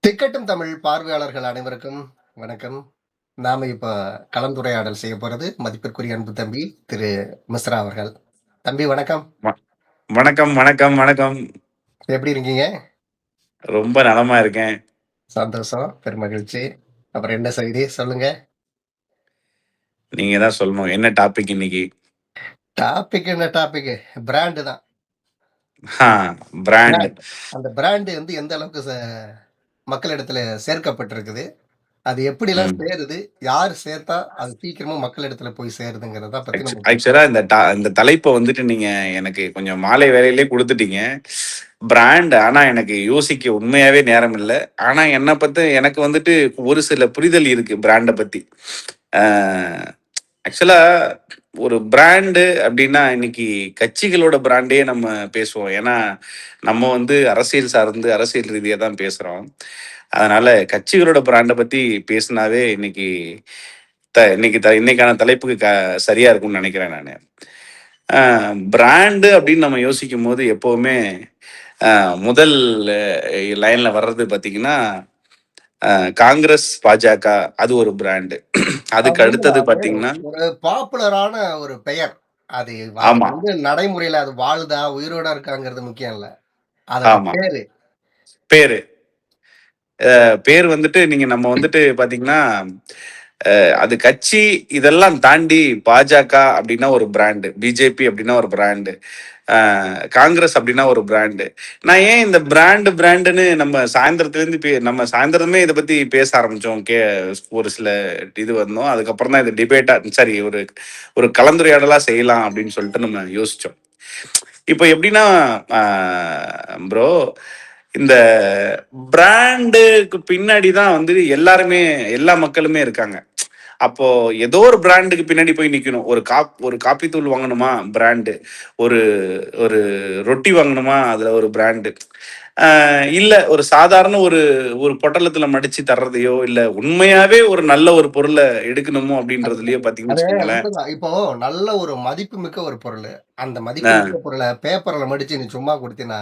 திக்கட்டும் தமிழ் பார்வையாளர்கள் அனைவருக்கும் வணக்கம். நாம இப்ப கலந்துரையாடல் செய்ய போறது மதிப்பிற்குரிய அன்பு தம்பி திரு மிஸ்ரா அவர்கள். தம்பி வணக்கம். வ வணக்கம், வணக்கம், வணக்கம். எப்படி இருக்கீங்க? ரொம்ப நலமா இருக்கேன். சந்தோஷம். பெருமகிழ்ச்சி. அப்புறம் என்ன செய்தி? சொல்லுங்க. நீங்க தான் சொல்லணும். என்ன டாபிக் இன்னைக்கு? டாபிக் என்ன டாபிக்கு? பிராண்ட் தான். ஆ பிராண்ட். பிராண்ட். அந்த பிராண்ட் வந்து எந்த அளவுக்கு மக்களிடத்துல சேர்க்கப்பட்டிருக்குது? அது எப்படிலாம் ம். சேருது? யார் சேர்த்தா அது சீக்கிரமா மக்களிடத்துல போய் சேருதுங்கிறத பத்தி நம்ம ஆக்சுவலா பேசுவோம். இந்த தலைப்ப வந்துட்டு நீங்க எனக்கு கொஞ்சம் மாலை வேளையிலேயே குடுத்துட்டீங்க. பிராண்ட் ஆனா எனக்கு யோசிக்க உண்மையாவே நேரம் இல்ல. ஆனா என்ன எனக்கு வந்துட்டு ஒரு சில புரிதல் இருக்கு பிராண்ட பத்தி. ஆ ஆக்சுவலா ஒரு பிராண்டு அப்டின்னா இன்னைக்கு கட்சிகளோட பிராண்டே நம்ம பேசுவோம். ஏன்னா, நம்ம வந்து அரசியல் சார்ந்து அரசியல் ரீதியா தான் பேசுறோம். அதனால கட்சிகளோட பிராண்ட பத்தி பேசுனாவே இன்னைக்கான தலைப்புக்கு சரியா இருக்கும்னு நெனைக்கிறேன் நானு. அ பிராண்டு அப்படின்னு நம்ம யோசிக்கும்போது எப்பவுமே அ முதல் லைன்ல வர்றது பார்த்தீங்கன்னா, காங்கிரஸ், பாஜக அது ஒரு பிராண்டு. அதுக்கு அது உண்மதான். அடுத்தது அது பார்த்தீங்கன்னா ஒரு பாப்புலரான ஒரு பெயர். அது ஆமா, வந்து நடைமுறையில அது வாழுதா, உயிரோட இருக்காங்கிறது முக்கியம் இல்ல. அதோட ஆமா. பேரு. பேரு. பேர் வந்துட்டு நம்ம வந்துட்டு பார்த்தீங்கன்னா, அது கட்சி இதெல்லாம் தாண்டி பாஜக அப்படின்னா ஒரு பிராண்டு. பிஜேபி அப்படின்னா ஒரு பிராண்டு. அ காங்கிரஸ் அப்படின்னா ஒரு பிராண்டு. நான் ஏன் இந்த பிராண்டுன்னு நம்ம சாயந்தரமே இத பத்தி பேச ஆரம்பிச்சோம். ஒரு சில இது வந்தோம். அதுக்கப்புறம் தான் இது டிபேட்டா சரி ஒரு ஒரு கலந்துரையாடலா செய்யலாம் அப்படின்னு சொல்லிட்டு நம்ம யோசிச்சோம். இப்ப எப்படின்னா, அ ப்ரோ இந்த பிராண்டுக்கு பின்னாடி தான் வந்து எல்லா மக்களுமே இருக்காங்க. அப்போ ஏதோ ஒரு பிராண்டுக்கு பின்னாடி போய் நிக்கணும். ஒரு காப்பி தூள் வாங்கணுமா? பிராண்டு. ஒரு ஒரு ரொட்டி வாங்கணுமா? அதுல ஒரு பிராண்டு. இல்ல ஒரு சாதாரண ஒரு ஒரு பொட்டலத்துல மடிச்சு தர்றதையோ, இல்ல உண்மையாவே ஒரு நல்ல ஒரு பொருள எடுக்கணுமோ அதுதான். அப்படின்றதுலயோ பார்த்தீங்கன்னு அது வச்சுக்கோங்களேன். உண்மதான். இப்போ நல்ல ஒரு மதிப்புமிக்க ஒரு பொருளு. அந்த அ மதிப்புமிக்க பொருள பேப்பர்ல மடிச்சு நீ சும்மா குடுத்தீன்னா,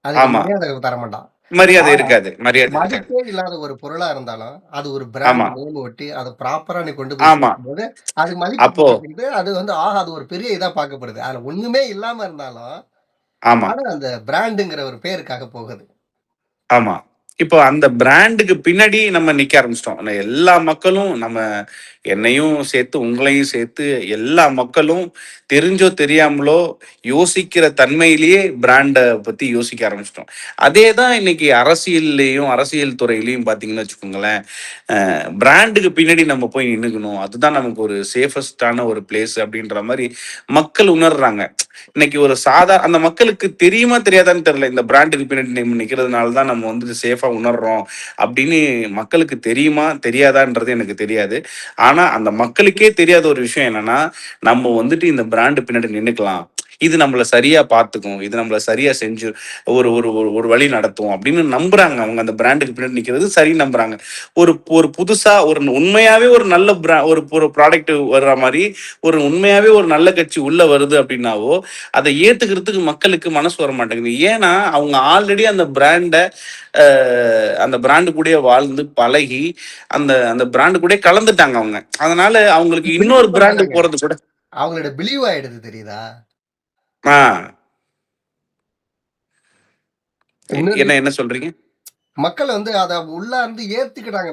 அதுக்கு ஆமா. மரியாதை தரமாட்டான். மரியாதை இருக்காது. மரியாதை இருக்காது. மதிப்பே இல்லாத ஒரு பொருளா இருந்தாலும், அது ஒரு ஆமா, பிராண்ட் நேம் ஒட்டி, அத ப்ராப்பரா நீ கொண்டு போய் ஆமா. சேர்க்கும்போது, அது மதிப்பு அப்போ கிடைக்குது. அது வந்து அது ஒரு பெரிய இதா பார்க்கப்படுது. அதுல ஒண்ணுமே இல்லாம இருந்தாலும், ஆமா. ஆனா அந்த பிராண்டுங்கிற ஒரு பேருக்காக போகுது. ஆமா. இப்போ அந்த பிராண்டுக்கு பின்னாடி நம்ம நிக்க ஆரம்பிச்சுட்டோம். எல்லா மக்களும் என்னையும் சேர்த்து, உங்களையும் சேர்த்து எல்லா மக்களும் தெரிஞ்சோ, தெரியாமலோ யோசிக்கிற தன்மையிலேயே பிராண்ட பத்தி யோசிக்க ஆரம்பிச்சுட்டோம். அதே தான் இன்னைக்கு அரசியல் துறையிலயும் பார்த்தீங்கன்னு வச்சுக்கோங்களேன். பிராண்டுக்கு பின்னாடி நம்ம போய் நின்னுக்கணும். அதுதான் நமக்கு ஒரு சேஃபஸ்ட்டான ஒரு பிளேஸ் அப்படின்ற மாரி மக்கள் உணர்றாங்க. இன்னைக்கு அந்த மக்களுக்கு தெரியுமா தெரியாதான்னு தெரியல. இந்த பிராண்டுக்கு பின்னாடி நம்ம நிக்கிறதுனால தான் நம்ம வந்து சேஃபா உணர்றோம் அப்படின்னு மக்களுக்கு தெரியுமா தெரியாதான்றது எனக்கு தெரியாது. ஆனா அந்த மக்களுக்கே தெரியாத ஒரு விஷயம் என்னன்னா, நம்ம வந்துட்டு இந்த பிராண்டு பின்னாடி நின்னுக்கலாம். இது நம்மள சரியா பார்த்துக்கும். இது நம்மள சரியா செஞ்சு ஒரு ஒரு ஒரு ஒரு வழி நடத்தும் அப்படின்னு நம்புறாங்க. அவங்க அந்த பிராண்டுக்கு பின்னாடி நிக்கிறது சரின்னு நம்புறாங்க. ஒரு ஒரு புதுசா உண்மையாவே ஒரு நல்ல ஒரு ஒரு ப்ராடக்ட் வர்ற மாரி, உண்மையாவே ஒரு நல்ல கட்சி உள்ள வருது அப்படின்னாவோ, அத ஏத்துக்கிறதுக்கு மக்களுக்கு மனசு வர மாட்டேங்குது. ஏன்னா, அவங்க ஆல்ரெடி அ அந்த பிராண்டு கூடயே வாழ்ந்து, பழகி, அந்த பிராண்டு கூடயே கலந்துட்டாங்க அவங்க. அதனால அவங்களுக்கு பிலீவ் இன்னொரு பிராண்டுக்கு பண்றாங்க. போறது கூட அவங்களோட பிலீவ் ஆயிடுது தெரியுதா? ஆ இன்னொரு என்ன என்ன சொல்றீங்க? மக்கள் வந்து அத உள்ளார்ந்து ஏத்துக்கிட்டாங்க.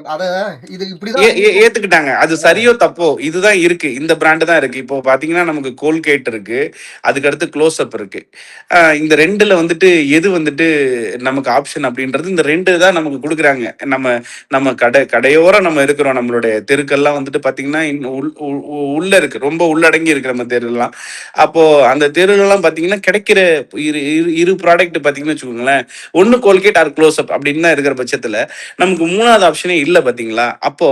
இது இப்படிதான் இருக்கும். ஏத்துக்கிட்டாங்க. அது ஆ. சரியோ! தப்போ! இதுதான் இருக்கு. இந்த பிராண்ட் தான் இருக்கு. இப்போ பார்த்தீங்கன்னா, நமக்கு கோல்கேட் இருக்கு. அதுக்கு அடுத்து க்ளோஸ் அப் இருக்கு. இந்த 2ல வந்துட்டு எது வந்துட்டு நமக்கு ஆப்ஷன் அப்படின்றது இந்த 2 தான் நமக்கு குடுக்குறாங்க. நம்ம நம்ம கடையோரம் நம்ம இருக்கிறோம். நம்மளுடைய தெருக்கள்லாம் வந்துட்டு பார்த்தீங்கன்னா, இன்னும் உள் உ உ- உள்ள இருக்கு. ரொம்ப உள்ளடங்கி இருக்கு நம்ம தெருலாம். அப்போ அந்த தெருலலாம் பார்த்தீங்கன்னா, கிடைக்கிற இரு ப்ராடக்ட் பார்த்தீங்கன்னு வச்சுக்கோங்களேன். ஒண்ணு கோல்கேட் ஆர் க்ளோஸ் அப் அப்படின்னு தான் இருக்கிற பட்சத்தில, நமக்கு 3வது ஆப்ஷனே இல்ல பார்த்தீங்களா? அப்போ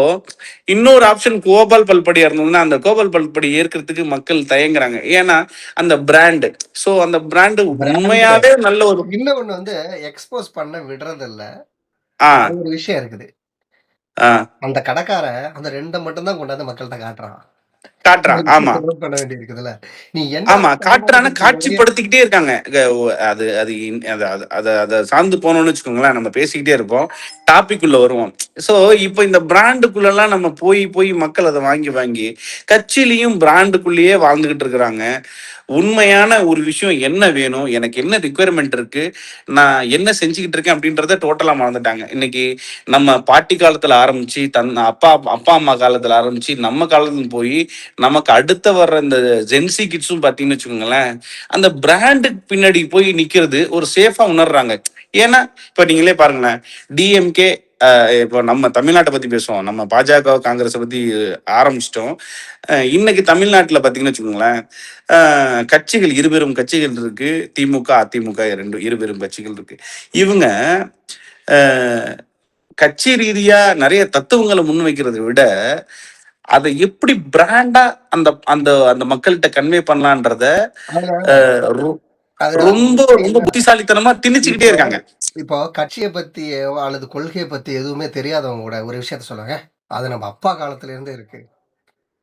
இன்னொரு ஆப்ஷன் கோபால் பல்படியா இருந்ததுன்னா, அந்த கோபால் பல்படி ஏற்கிறதுக்கு மக்கள் தயங்குறாங்க. ஏன்னா, அந்த பிராண்டு. அந்த பிராண்டு பிராண்ட் உண்மையாவே நல்ல ஒரு இன்னொன்னு வந்து எக்ஸ்போஸ் பண்ண விடுறதில்ல. ஆ, அது ஒரு விஷயம் இருக்குது. ஆ. அந்த கடைக்காரன் அந்த 2 மட்டும் தான் கொண்டாந்து மக்கள்ட்ட காட்டுறான். காட்டுறான். ஆமா. பண்ண வேண்டியிருக்குதுல்ல. நீ என்ன ஆமா. பண்ணாலும் காட்டுறான்னா காட்சிப்படுத்திக்கிட்டே இருக்காங்க. அது அது அத அத அத அத சார்ந்து போனோம்னு வச்சுக்கோங்களேன், நம்ம பேசிக்கிட்டே இருப்போம். டாபிக் உள்ள வருவோம். ஸோ, இப்ப இந்த பிராண்டுக்குள்ளலாம் நம்ம போய் போய் மக்கள் அத வாங்கி வாங்கி, கட்சியிலயும் பிராண்டுக்குள்ளேயே வாழ்ந்துகிட்டு இருக்கிறாங்க. உண்மையான ஒரு விஷயம் என்ன வேணும்? எனக்கு என்ன ரிக்வயர்மென்ட் இருக்கு? நான் என்ன செஞ்சுகிட்டு இருக்கேன் அப்படின்றத டோட்டலா மறந்துட்டாங்க. இன்னைக்கு நம்ம பாட்டி காலத்துல ஆரம்பிச்சு, அப்பா அப்பா, அம்மா காலத்துல ஆரம்பிச்சு, நம்ம காலத்துல போயி, நமக்கு அடுத்த வர்ற இந்த ஜென்சி கிட்ஸும் பார்த்தீங்கன்னு வச்சுக்கோங்களேன், அந்த பிராண்டுக்கு பின்னாடி போய் நிக்கிறது ஒரு சேஃபா உணர்றாங்க. ஏன்னா, இப்ப நீங்களே பாருங்களேன், டிஎம்கே இப்போ நம்ம தமிழ்நாட்ட பத்தி பேசுவோம். நம்ம பாஜக, காங்கிரஸ பத்தி ஆரம்பிச்சிட்டோம். இன்னைக்கு தமிழ்நாட்டுல பார்த்தீங்கன்னு வச்சுக்கோங்களேன், கட்சிகள் இருபெரும் கட்சிகள் இருக்கு. திமுக, அதிமுக இருபெரும் கட்சிகள் இருக்கு. இவங்க அ கட்சி ரீதியா நெறைய தத்துவங்கள முன்வைக்கிறத விட, அத எப்படி பிராண்டா அந்த அந்த அந்த மக்கள்ட்ட கன்வே பண்ணலான்றத அதுல அ ரொ அது அது ரொம்ப ரொம்ப எப்படின்னா, புத்திசாலித்தனமா திணிச்சுக்கிட்டே இப்போ இருக்காங்க. இப்போ கட்சிய பத்தியோ அல்லது கொள்கைய பத்தி எதுவுமே தெரியாதவங்க கூட ஒரு விஷயத்த சொல்லுவாங்க. அது நம்ம அப்பா காலத்துல இருந்தே இருக்கு.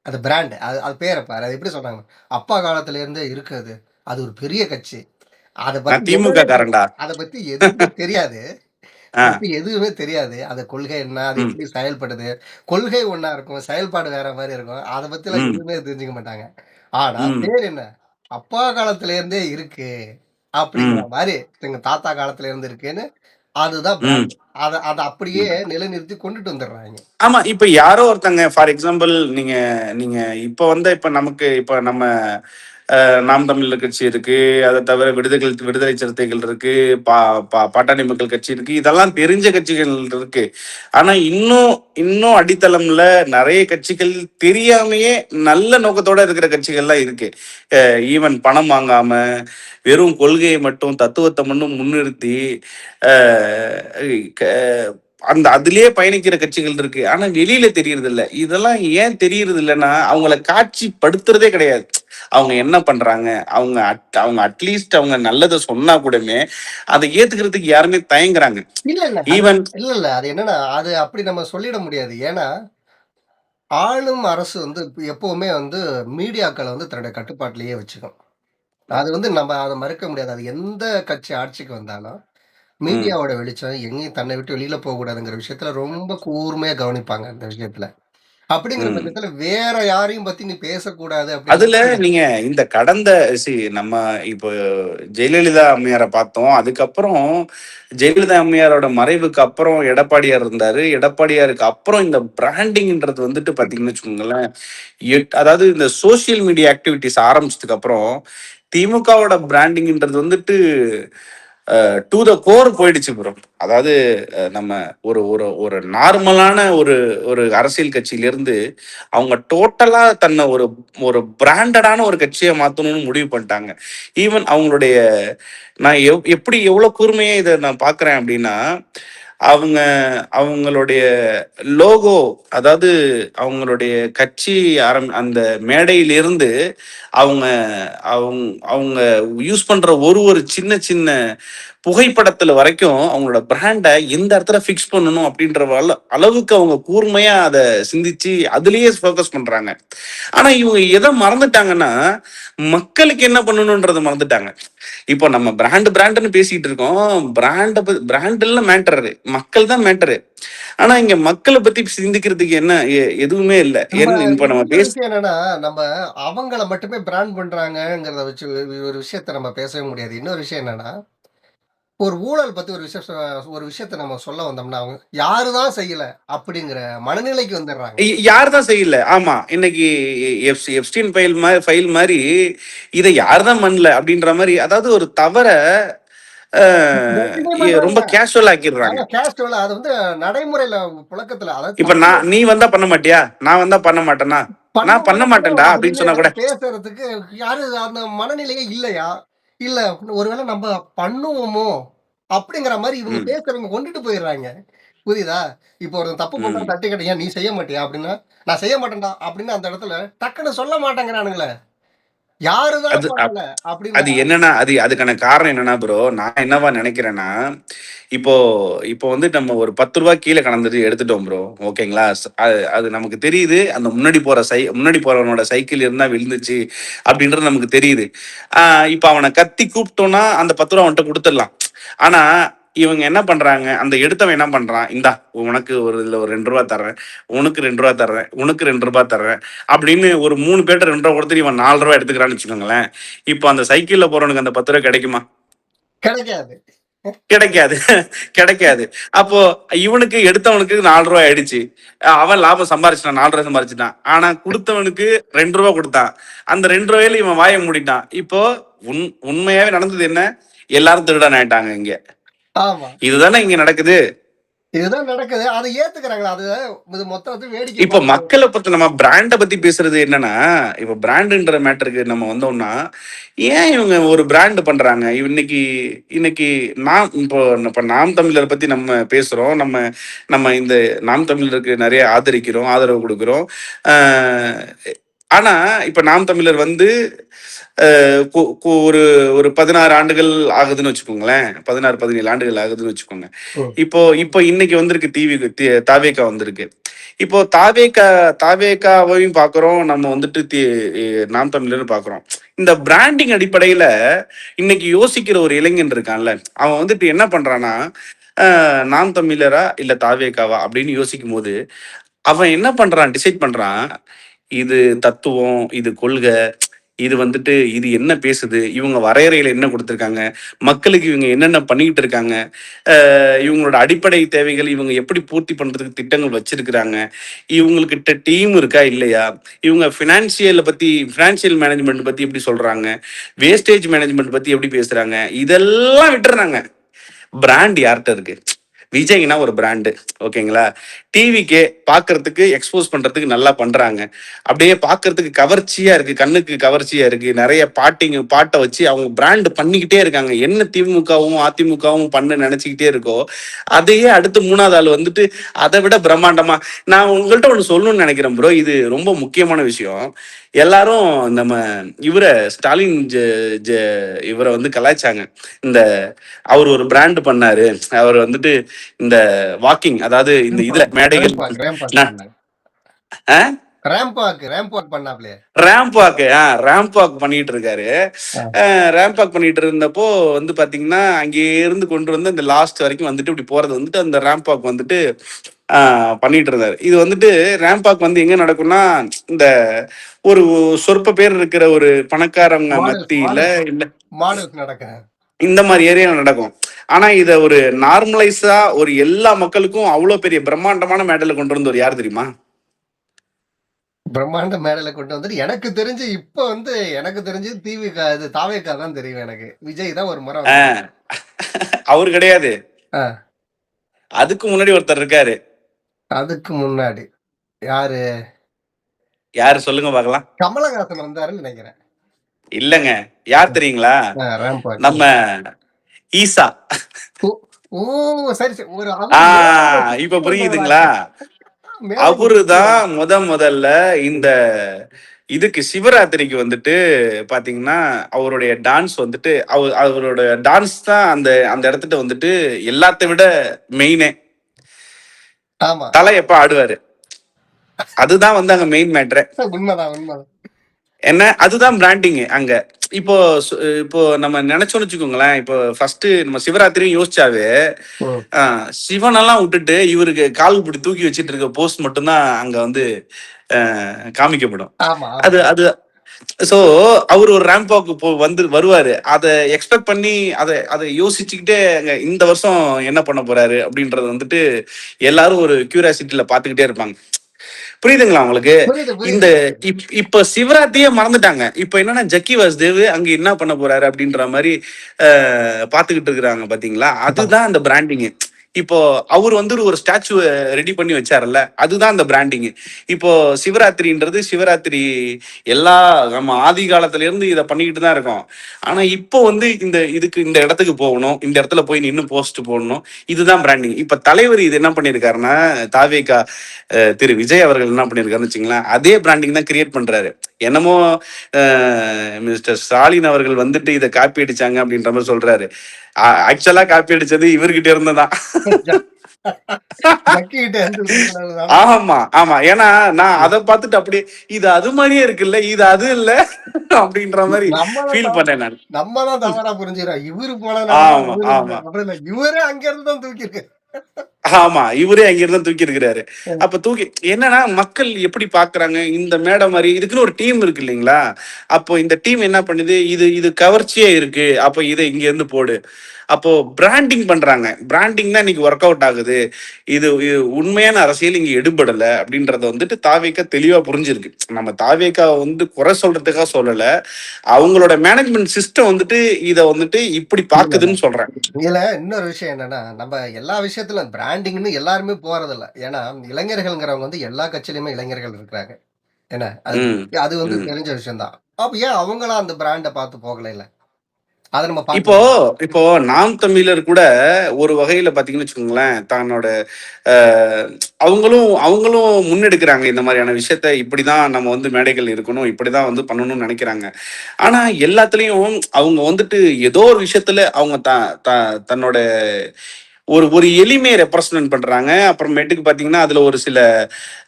அது பிராண்ட். அது அது பேர பாரு. அது எப்படி சொல்றாங்க? அப்பா காலத்துல இருந்தே இருக்கு அது. அது ஒரு பெரிய கட்சி. அத பத்தி நான் திமுக என்னன்னே காரன்டா. அத பத்தி எதுவுமே தெரியாது. ஆ. பத்தி எதுவுமே தெரியாது. அந்த கொள்கை என்ன? அது ம். எப்படி செயல்படுது? கொள்கை ஒண்ணா இருக்கும். செயல்பாடு வேற மாரி இருக்கும். அத பத்திலாம் ம். எதுவுமே தெரிஞ்சுக்க மாட்டாங்க. ஆனா ம். பேர் என்ன? அப்பா காலத்துல இருந்தே இருக்கு. அப்படிங்கிற ம். மாரி எங்க தாத்தா காலத்துல இருந்து இருக்குன்னு, அதுதான் ம். பிராண்ட். அத அத அப்படியே ம். நிலைநிறுத்தி கொண்டுட்டு வந்துடுறாய்ங்க. ஆமா. இப்ப யாரோ ஒருத்தங்க ஃபார் எக்ஸாம்பிள் நீங்க நீங்க இப்ப நமக்கு இப்ப நம்ம நாம் தமிழர் கட்சி இருக்கு. அத தவிர விடுதலை சிறுத்தைகள் இருக்கு. பா பா பாட்டாளி மக்கள் கட்சி இருக்கு. இதெல்லாம் தெரிஞ்ச கட்சிகள் இருக்கு. ஆனா இன்னும் இன்னும் அடித்தளம்ல நெறைய கட்சிகள் தெரியாமயே நல்ல நோக்கத்தோட இருக்கிற கட்சிகள்லாம் இருக்கு. ஈவன் பணம் வாங்காம, வெறும் கொள்கையை மட்டும், தத்துவத்த மட்டும் முன்னிறுத்தி, அ க அந்த அதிலேயே பயணிக்கிற கட்சிகள் இருக்கு. ஆனா வெளியில தெரியறதில்ல. இதெல்லாம் ஏன் தெரியறதில்லன்னா, அவங்கள காட்சிப்படுத்துறதே கிடையாது. அவங்க என்ன பண்றாங்க? அவங்க அட்லீஸ்ட் அவங்க நல்லத சொன்னா கூடமே, அத ஏத்துக்கிறதுக்கு யாருமே தயங்குறாங்க. இல்ல, இல்ல. அது ஈவன் இல்ல, இல்ல. அது என்னன்னா, அது அப்படி நம்ம சொல்லிட முடியாது. ஏன்னா, ஆளும் அரசு வந்து எப்பவுமே வந்து மீடியாக்கள வந்து தன்னுடைய கட்டுப்பாட்டிலேயே வச்சுக்கும். அது வந்து நம்ம அத மறுக்க முடியாது. அது எந்த கட்சி ஆட்சிக்கு வந்தாலும், ம், மீடியாவோட வெளிச்சம் எங்கேயும் தன்னை விட்டு வெளியில போகக்கூடாதுங்கிற விஷயத்துல ரொம்ப கூர்மையா கவனிப்பாங்க, அந்த விஷயத்துல. அப்படிங்கிற ம். பட்சத்துல வேற யாரையும் பத்தி நீ பேசக்கூடாது அதுல அப்படிங்கிறது நீங்க இந்த கடந்த நம்ம இப்போ ஜெயலலிதா அம்மையார பார்த்தோம். அதுக்கப்புறம் ஜெயலலிதா அம்மையாரோட மறைவுக்கு அப்புறம் எடப்பாடியார் இருந்தாரு. எடப்பாடியாருக்கு அப்புறம் இந்த பிராண்டிங்ன்றது வந்துட்டு பார்த்தீங்கன்னு வச்சுக்கோங்களேன், அதாவது இந்த சோசியல் மீடியா ஆக்டிவிட்டீஸ் ஆரம்பிச்சதுக்கு அப்புறம், திமுகவோட பிராண்டிங்ன்றது வந்துட்டு டூ த கோர் போயிடுச்சு ப்ரோ. அதாவது நம்ம ஒரு ஒரு ஒரு நார்மலான ஒரு ஒரு அரசியல் கட்சியிலிருந்து அவங்க டோட்டலா தன்னை ஒரு ஒரு பிராண்டடான ஒரு கட்சியை மாத்தணும்னு முடிவு பண்ணிட்டாங்க. ஈவன் அவங்களுடைய நான் எப்படி எவ்வளவு கூர்மையா இதை நான் பாக்குறேன் அப்படின்னா, அவங்க அவங்களுடைய லோகோ, அதாவது அவங்களுடைய கட்சி அந்த மேடையிலிருந்து அவங்க அவங்க அவங்க யூஸ் பண்ற ஒரு ஒரு சின்ன சின்ன புகைப்படத்துல வரைக்கும் அவங்களோட பிராண்டை எந்த இடத்துல ஃபிக்ஸ் பண்ணணும் அப்படின்ற அளவுக்கு அவங்க கூர்மையா அதை சிந்திச்சு அதுலயே ஃபோக்கஸ் பண்றாங்க. ஆனா இவங்க எதை மறந்துட்டாங்கன்னா, மக்களுக்கு என்ன பண்ணணும்ன்றதை மறந்துட்டாங்க. இப்போ நம்ம பிராண்டுன்னு பேசிட்டு இருக்கோம். பிராண்ட் எல்லாம் மேட்டரு, மக்கள் தான் மேட்டரு. ஆனா இங்க மக்களை பத்தி சிந்திக்கிறதுக்கு என்ன எதுவுமே இல்லை. நம்ம இப்ப நம்ம இன்னொரு விஷயம் என்னன்னா, நம்ம அவங்கள மட்டுமே பிராண்ட் பண்றாங்கங்கிறத வச்சு ஒரு விஷயத்த நம்ம பேசவே முடியாது. இன்னொரு விஷயம் என்னன்னா, ஒரு ஊழல் பத்தி ஒரு விஷயத்த நம்ம சொல்ல வந்தோம்னா, அவங்க யாரு தான் செய்யல அப்படிங்கிற மனநிலைக்கு வந்துடுறாங்க. யார் தான் செய்யல? ஆமா. இன்னைக்கு எப்ஸ்டீன் ஃபைல் மாரி இத யார் தான் பண்ணல அப்படின்ற மாரி, அதாவது ஒரு தவற அ மென்ஷனே பண்றாங்க. ரொம்ப கேஷுவல் ஆக்கிடுறாங்க. கேஸ்டுவலா அது வந்து நடைமுறையில புழக்கத்துல அதாவது இப்ப தப்பு நீ வந்தா பண்ண மாட்டியா? நான் வந்தா பண்ண மாட்டேனா? நான் பண்ண பண்ணுவாங்க கூட மாட்டேன்டா அப்படின்னு அப்படின்னு சொன்னா கூட, எடுத்து பேசுறதுக்கு யாரு அந்த மனநிலையே இல்லையா? இல்ல ஒருவேளை நம்ம பண்ணுவோமோ? அப்படிங்கிற மாரி இவங்க ம், பேசுறவங்க கொண்டுட்டு போயிடுறாங்க. புரியுதா? இப்போ ஒருத்தன் தப்பு பண்றான் ம். தட்டி கேட்டா, "ஏன் நீ செய்ய மாட்டியா?" அப்படின்னா, "நான் செய்ய மாட்டேன்டா" அப்படின்னு அந்த இடத்துல டக்குனு சொல்ல மாட்டேங்கிறானுங்களே. யாருதான் அது பண்ணல அப்படின்னா அது என்னன்னா அதுக்கான காரணம் என்னன்னா ப்ரோ, நான் என்னவா நினைக்கிறேன்னா, இப்போ இப்போ வந்து நம்ம ஒரு 10 ரூபா கீழே கடந்துட்டு எடுத்துட்டோம் ப்ரோ. ஓகேங்களா? அது அது நமக்கு தெரியுது. அந்த முன்னாடி போறவனோட சைக்கிள் இருந்தா விழுந்துச்சு அப்படின்றது நமக்கு தெரியுது. ஆ, இப்போ அவனை கத்தி கூப்பிட்டோம்னா அந்த 10 ரூபா அவன்கிட்ட கொடுத்துடலாம். ஆனா இவங்க என்ன பண்றாங்க, அந்த எடுத்தவன் என்ன பண்றான், இந்தா உனக்கு ஒரு 2 ரூபா தர்றேன், உனக்கு 2 ரூபா தர்றேன், உனக்கு 2 ரூபா தர்றேன் அப்படின்னு ஒரு 3 பேர்ட்ட 2 ரூபா கொடுத்துட்டு இவன் 4 ரூபா எடுத்துக்கிறான்னு வச்சுக்கோங்களேன். இப்போ அந்த சைக்கிள்ல போறவனுக்கு அந்த 10 ரூபா கிடைக்குமா? கிடைக்காது. கிடைக்காது. கிடைக்காது. அப்போ இவனுக்கு எடுத்தவனுக்கு 4 ரூபா ஆயிடுச்சு. அவன் லாபம் சம்பாரிச்சிட்டான், 4 ரூபா சம்பாரிச்சிட்டான். ஆனா கொடுத்தவனுக்கு 2 ரூபா கொடுத்தான். அந்த 2 ரூபாயில இவன் வாயை மூடிட்டான். இப்போ உண்மையாவே நடந்தது என்ன? எல்லாரும் திருடன் ஆயிட்டாங்க இங்க. ஆமா. இதுதானே இங்க நடக்குது. இதுதான் நடக்குது. அத ஏத்துக்கிறாங்களா? அது இது மொத்தம் வேடிக்கை இப்ப பார்க்குற மக்களை பத்தி நம்ம பிராண்ட பத்தி பேசுறது என்னன்னா, இப்ப பிராண்டுன்ற மேட்டருக்கு நம்ம வந்தோம்னா, ஏன் இவங்க ஒரு பிராண்ட் பண்றாங்க? இன்னைக்கு இன்னைக்கு இப்ப நாம் தமிழர் பத்தி நம்ம பேசுறோம். நம்ம நம்ம இந்த நாம் தமிழருக்கு நிறைய ஆதரிக்கிறோம், ஆதரவு கொடுக்கிறோம். ஆஹ் ஆனா இப்ப நாம் தமிழர் வந்து ஒரு ஒரு 16 ஆண்டுகள் ஆகுதுன்னு வச்சுக்கோங்களேன். 16, 17 ஆண்டுகள் ஆகுதுன்னு வச்சுக்கோங்க. ம். இப்போ இப்போ இன்னைக்கு வந்திருக்கு தாவேக்கா வந்திருக்கு. இப்போ தாவேக்காவையும் பார்க்குறோம், நம்ம வந்துட்டு நாம் தமிழர்னு பார்க்குறோம். இந்த பிராண்டிங் அடிப்படையில இன்னைக்கு யோசிக்கிற ஒரு இளைஞன் இருக்கான்ல, அவன் வந்துட்டு என்ன பண்றான்னா, நாம் தமிழரா இல்ல தாவேக்காவா அப்படின்னு யோசிக்கும் போது அவன் என்ன பண்றான், டிசைட் பண்றான். இது தத்துவம், இது கொள்கை, இது வந்துட்டு இது என்ன பேசுது, இவங்க வரையறையில என்ன கொடுத்துருக்காங்க, மக்களுக்கு இவங்க என்னென்ன பண்ணிக்கிட்டு இருக்காங்க, இவங்களோட அடிப்படை தேவைகள் இவங்க எப்படி பூர்த்தி பண்றதுக்கு திட்டங்கள் வச்சிருக்கிறாங்க, இவங்கக்கிட்ட டீம் இருக்கா இல்லையா, இவங்க ஃபினான்சியல் மேனேஜ்மெண்ட் பத்தி எப்படி சொல்றாங்க, வேஸ்டேஜ் மேனேஜ்மெண்ட் பத்தி எப்படி பேசுறாங்க, இதெல்லாம் விட்டுறாங்க. பிராண்ட் யார்கிட்ட இருக்கு? விஜய்னா ஒரு பிராண்டு. ஓகேங்களா? டிவிக்கே பார்க்கறதுக்கு எக்ஸ்போஸ் பண்றதுக்கு நல்லா பண்றாங்க. அப்படியே பார்க்கறதுக்கு கவர்ச்சியா இருக்கு, கண்ணுக்கு கவர்ச்சியா இருக்கு. நிறைய பாட்டை வச்சு அவங்க பிராண்ட் பண்ணிக்கிட்டே இருக்காங்க. என்ன திமுகவும் அதிமுகவும் பண்ண நினைச்சுக்கிட்டே இருக்கோ, அதையே அடுத்து 3வது ஆள் வந்துட்டு அதை விட பிரம்மாண்டமா. நான் உங்கள்கிட்ட ஒன்று சொல்லணும்னு நினைக்கிறேன் ப்ரோ. இது ரொம்ப முக்கியமான விஷயம். எல்லாரும் நம்ம ஸ்டாலின் இவரை வந்து கலாய்ச்சாங்க. இந்த அவர் ஒரு பிராண்ட் பண்ணாரு, அவர் வந்துட்டு இந்த வாக்கிங், அதாவது இந்த இதுல மேடைகள் ரேம்ப் வாக் பண்ணாப்லயே. ரேம்ப் வாக் பண்ணிட்டு இருக்காரு. ரேம்ப் வாக் பண்ணிட்டு இருந்தப்போ வந்து பாத்தீங்கன்னா அங்கேயே இருந்து கொண்டு வந்து இந்த லாஸ்ட் வரைக்கும் வந்துட்டு இப்படி போறது வந்துட்டு அந்த ரேம்ப் வாக் வந்துட்டு பண்ணிட்டு இருந்தாரு. இது வந்துட்டு ரேம்ப் வாக் வந்து எங்க நடக்கும்னா, இந்த ஒரு சொற்ப பேர் இருக்கிற ஒரு பணக்காரங்க மத்தியில இல்ல மாடல்ஸ் நடக்க இந்த மாதிரி ஏரியால நடக்கும். ஆனா இத ஒரு நார்மலைஸா ஒரு எல்லா மக்களுக்கும் அவ்வளவு பெரிய பிரம்மாண்டமான மேடல கொண்டு வந்து ஒரு யார் தெரியுமா? பிரம்மாண்ட மேடையில கொண்டு வந்துட்டு எனக்கு தெரிஞ்சு இப்ப வந்து எனக்கு தெரிஞ்சு திமுக இது தாவேக்கா தான் தெரியும் எனக்கு. விஜய் தான் ஒரு முறை அவரு கிடையாது. ஆ. அதுக்கு முன்னாடி ஒருத்தர் இருக்காரு. அதுக்கு முன்னாடி யாரு? யாரு சொல்லுங்க பார்க்கலாம். கமலஹாசன் வந்தாருன்னு நினைக்கிறேன். இல்லங்க. யார் தெரியுங்களா? நம்ம ஈசா. ஓ சரி சரி. ஒரு இப்ப புரியுதுங்களா? அவருதான் முதல்ல இந்த இதுக்கு சிவராத்திரிக்கு வந்துட்டு பாத்தீங்கன்னா அவருடைய டான்ஸ் வந்துட்டு அவரோட டான்ஸ் தான் அந்த அந்த இடத்துல வந்துட்டு எல்லாத்த விட மெயினே. தலை எப்ப ஆடுவாரு, அதுதான் வந்து அங்க மெயின் மேட்ரு. உண்மைதான் உண்மைதான். என்ன, அதுதான் பிராண்டிங் அங்க. இப்போ இப்போ நம்ம நினைச்சோம்னு வச்சுக்கோங்களேன். இப்போ ஃபர்ஸ்ட் நம்ம சிவராத்திரியும் யோசிச்சாவே சிவனெல்லாம் விட்டுட்டு இவருக்கு கால் இப்படி தூக்கி வச்சிட்டு இருக்க போஸ்ட் மட்டும்தான் அங்க வந்து காமிக்கப்படும். அது அது சோ அவர் ஒரு ரேம்ப் வாக்கு வந்து வருவாரு. அதை எக்ஸ்பெக்ட் பண்ணி அதை யோசிச்சுக்கிட்டே அங்க இந்த வருஷம் என்ன பண்ண போறாரு அப்படின்றது வந்துட்டு எல்லாரும் ஒரு கியூரியாசிட்டியில பாத்துக்கிட்டே இருப்பாங்க. புரியுதுங்களா உங்களுக்கு? இந்த இப்ப சிவராத்திரியே மறந்துட்டாங்க. இப்ப என்னன்னா ஜக்கி வாசுதேவ் அங்க என்ன பண்ண போறாரு அப்படின்ற மாதிரி பாத்துக்கிட்டு இருக்கிறாங்க. பாத்தீங்களா? அதுதான் அந்த பிராண்டிங். இப்போ அவர் வந்து ஒரு ஸ்டாச்சு ரெடி பண்ணி வச்சாருல்ல, அதுதான் அந்த பிராண்டிங். இப்போ சிவராத்திரி எல்லா நம்ம ஆதி காலத்துல இருந்து இதை பண்ணிக்கிட்டு தான் இருக்கோம். ஆனா இப்போ வந்து இந்த இடத்துக்கு போகணும், இந்த இடத்துல போய் நின்று போஸ்ட் போடணும், இதுதான் பிராண்டிங். இப்ப தலைவர் இது என்ன பண்ணிருக்காருன்னா, தாவேகா திரு விஜய் அவர்கள் என்ன பண்ணிருக்காருன்னு வச்சுங்களேன், அதே பிராண்டிங் தான் கிரியேட் பண்றாரு. என்னமோ மிஸ்டர் ஸ்டாலின் அவர்கள் வந்துட்டு இதை காப்பி அடிச்சாங்க அப்படின்ற மாதிரி சொல்றாரு. ஆக்சுவலா காப்பி அடிச்சது இவர்கிட்ட இருந்துதான். ஜக்கிகிட்ட இருந்து உருப்படினது தானே. ஆமா ஆமா. ஏன்னா நான் அதை பார்த்துட்டு அப்படியே இது அது மாதிரியே இருக்குல்ல, இது அது இல்ல அப்படின்ற மாதிரி ஃபீல் பண்ணேன் நான். நம்ம தான் தவறா புரிஞ்சுக்கிறோம். இவரு போனதுனால தான் ஆமா இவரு ஆமா அப்படி இல்ல. இவரே அங்க இருந்து தான் தூக்கியிருக்கு. ஆமா. இவரே அங்கிருந்து தூக்கி இருக்கிறாரு. அப்ப தூக்கி என்னன்னா மக்கள் எப்படி பாக்குறாங்க இந்த மேடம் மாதிரி இதுக்குன்னு ஒரு டீம் இருக்கு இல்லைங்களா? அப்போ இந்த டீம் என்ன பண்ணுது, இது இது கவர்ச்சியே இருக்கு, அப்ப இதை இங்க இருந்து போடு. அப்போ பிராண்டிங் பண்றாங்க. பிராண்டிங் தான் இன்னைக்கு ஒர்க் அவுட் ஆகுது. இது உண்மையான அரசியல் இங்க எடுபடல அப்படின்றத வந்துட்டு தாவேக்கா தெளிவா புரிஞ்சிருக்கு. நம்ம தாவேக்கா வந்து குறை சொல்றதுக்காக சொல்லல, அவங்களோட மேனேஜ்மெண்ட் சிஸ்டம் வந்துட்டு இத வந்துட்டு இப்படி இல்ல, இல்ல. பாக்குதுன்னு சொல்றேன். இதுல இன்னொரு விஷயம் என்னன்னா, நம்ம எல்லா விஷயத்திலும் பிராண்டிங்ன்னு எல்லாருமே போறதில்ல. ஏன்னா, இளைஞர்கள்ங்கிறவங்க வந்து எல்லா கட்சியிலயுமே இளைஞர்கள் இருக்கிறாங்க. என்ன? அது ம் அது வந்து ம் தெரிஞ்ச விஷயம் தான். அப்ப ஏன் அவங்கலாம் அந்த பிராண்ட பார்த்து போகலைல்ல? அத நம்ம இப்போ பார்க்கணும்ல. இப்போ நாம் தமிழர் கூட ஒரு வகையில பாத்தீங்கன்னு வச்சுக்கோங்களேன், தன்னோட அவங்களும் அவங்களும் முன்னெடுக்கிறாங்க இந்த மாதிரியான விஷயத்த. இப்படிதான் நம்ம வந்து மேடைகள் இருக்கணும், இப்படிதான் வந்து பண்ணணும்னு நினைக்கிறாங்க. ஆனா எல்லாத்துலயும் அவங்க வந்துட்டு ஏதோ ஒரு விஷயத்துல அவங்க தன்னோட ஒரு ஒரு எளிமையை ரெப்ரசன்ட் பண்றாங்க. அப்புறமேட்டுக்கு பாத்தீங்கன்னா அதுல ஒரு சில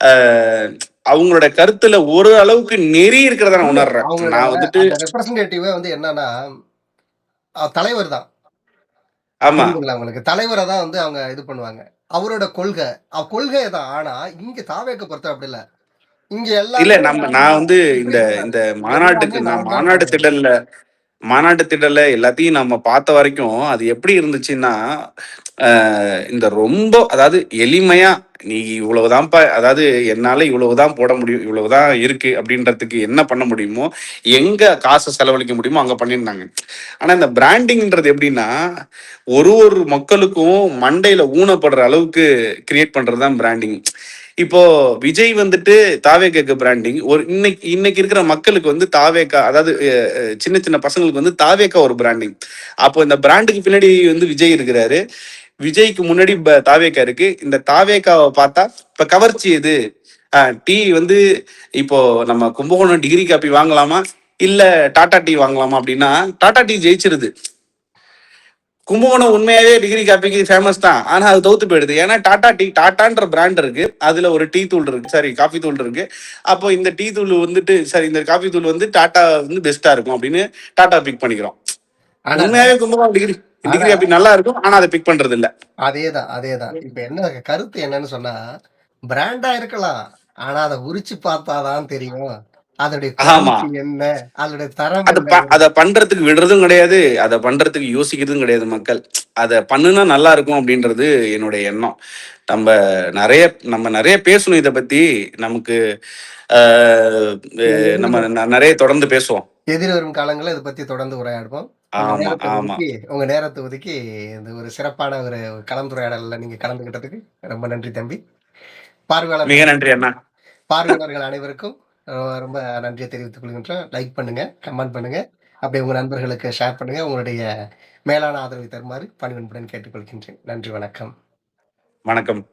அஹ், அவங்களோட கருத்துல ஒரு அளவுக்கு நெறி இருக்கிறத நான் இல்ல. உணர்றேன். அவங்களோட நான் வந்துட்டு அந்த ரெப்ரசன்டேட்டிவே வந்து என்னன்னா, தலைவர் தான். ஆமா. புரியுதுங்களா உங்களுக்கு? தலைவர தான் வந்து அவங்க இது பண்ணுவாங்க. அவரோட கொள்கை. கொள்கை தான். ஆனா, இங்க தாவேக்க பொறுத்த அப்படி இல்ல. இங்க இல்ல எல்லாமே நான் நான் தான். வந்து இப்ப இந்த இருக்கிறாரு. இந்த எல்லாமே மாநாட்டுக்கு நான் நான் தான்றாரு. மாநாட்டு திடல்ல எல்லாத்தையும் நம்ம பார்த்த வரைக்கும் அது எப்படி இருந்துச்சுன்னா, இந்த ரொம்ப அதாவது எளிமையா நீ இவ்வளவுதான்ப்பா, அதாவது என்னால இவ்வளவுதான் போட முடியும், இவ்வளவுதான் இருக்கு அப்படின்றதுக்கு என்ன பண்ண முடியுமோ, எங்க காசை செலவழிக்க முடியுமோ அங்க பண்ணியிருந்தாங்க. ஆனா இந்த பிராண்டிங்ன்றது எப்படின்னா, ஒரு ஒரு மக்களுக்கும் மண்டையில ஊனப்படுற அளவுக்கு கிரியேட் பண்றது தான் பிராண்டிங். இப்போ விஜய் வந்துட்டு தாவேக்காக்கு பிராண்டிங், ஒரு இன்னைக்கு இன்னைக்கு இருக்கிற மக்களுக்கு வந்து தாவேக்கா, அதாவது சின்ன சின்ன பசங்களுக்கு வந்து தாவேக்கா ஒரு பிராண்டிங். அப்போ இந்த பிராண்டுக்கு பின்னாடி வந்து விஜய் இருக்கிறாரு, விஜய்க்கு முன்னாடி தாவேக்கா இருக்கு. இந்த தாவேக்காவை பார்த்தா இப்ப கவர்ச்சி எது? டீ வந்து இப்போ நம்ம கும்பகோணம் டிகிரி காப்பி வாங்கலாமா, இல்ல டாடா டீ வாங்கலாமா அப்படின்னா டாடா டீ ஜெயிச்சிருது. கும்பகோணம் உண்மையாவே டிகிரி காப்பிக்கு ஃபேமஸ் தான், ஆனா அது தோத்து போயிடுது. ஏன்னா டாடா டீ, டாட்டான்ற பிராண்ட் இருக்கு, அதுல ஒரு டீ தூள் இருக்கு, சாரி காஃபி தூள் இருக்கு. அப்போ இந்த டீ தூள் வந்துட்டு சரி, இந்த காஃபி தூள் வந்து டாட்டா வந்து பெஸ்டா இருக்கும் அப்படின்னு டாட்டா பிக் பண்ணிக்கிறோம். ஆனா உண்மையாவே கும்பகோணம் டிகிரி ஆனா டிகிரி காப்பி நல்லா இருக்கும், ஆனா அதை பிக் பண்றது இல்ல. அதேதான், அதேதான். இப்ப என்ன கருத்து என்னன்னு சொன்னா, பிராண்டா இருக்கலாம். ஆனா அத உரிச்சு பார்த்தா தான் தெரியும். அதோடைய ஆமா. குவாலிட்டி என்ன? அதோடைய தரம் அதை என்னங்கிறது. பண்றதுக்கு விடுறதும் கிடையாது, அதை பண்றதுக்கு யோசிக்கிறதும் கிடையாது மக்கள். அதை பண்ணுனா நல்லா இருக்கும் அப்படின்றது என்னுடைய எண்ணம். நம்ம நிறைய நம்ம நிறைய பேசணும் இதை பத்தி. நமக்கு ஆஹ் நம்ம எதிர்வரும் நிறைய தொடர்ந்து பேசுவோம். எதிர்வரும் காலங்கள்ல இத பத்தி தொடர்ந்து உரையாடுவோம். ஆமா ஆமா. உங்க நேரத்த ஒதுக்கி இந்த ஒரு சிறப்பான ஒரு கலந்துரையாடல்ல நீங்க கலந்துக்கிட்டதுக்கு ரொம்ப நன்றி தம்பி. மிக பார்வையாளர்கள் நன்றி அண்ணா. பார்வையாளர்கள் அனைவருக்கும் ரொம்ப நன்றியை தெரிவித்துக் கொள்கின்றேன். லைக் பண்ணுங்க, கமெண்ட் பண்ணுங்க. அப்படியே உங்க நண்பர்களுக்கு ஷேர் பண்ணுங்க. உங்களுடைய மேலான ஆதரவை தருமாறு பணிவன்புடன் கேட்டுக்கொள்கின்றேன். நன்றி, வணக்கம். வணக்கம்.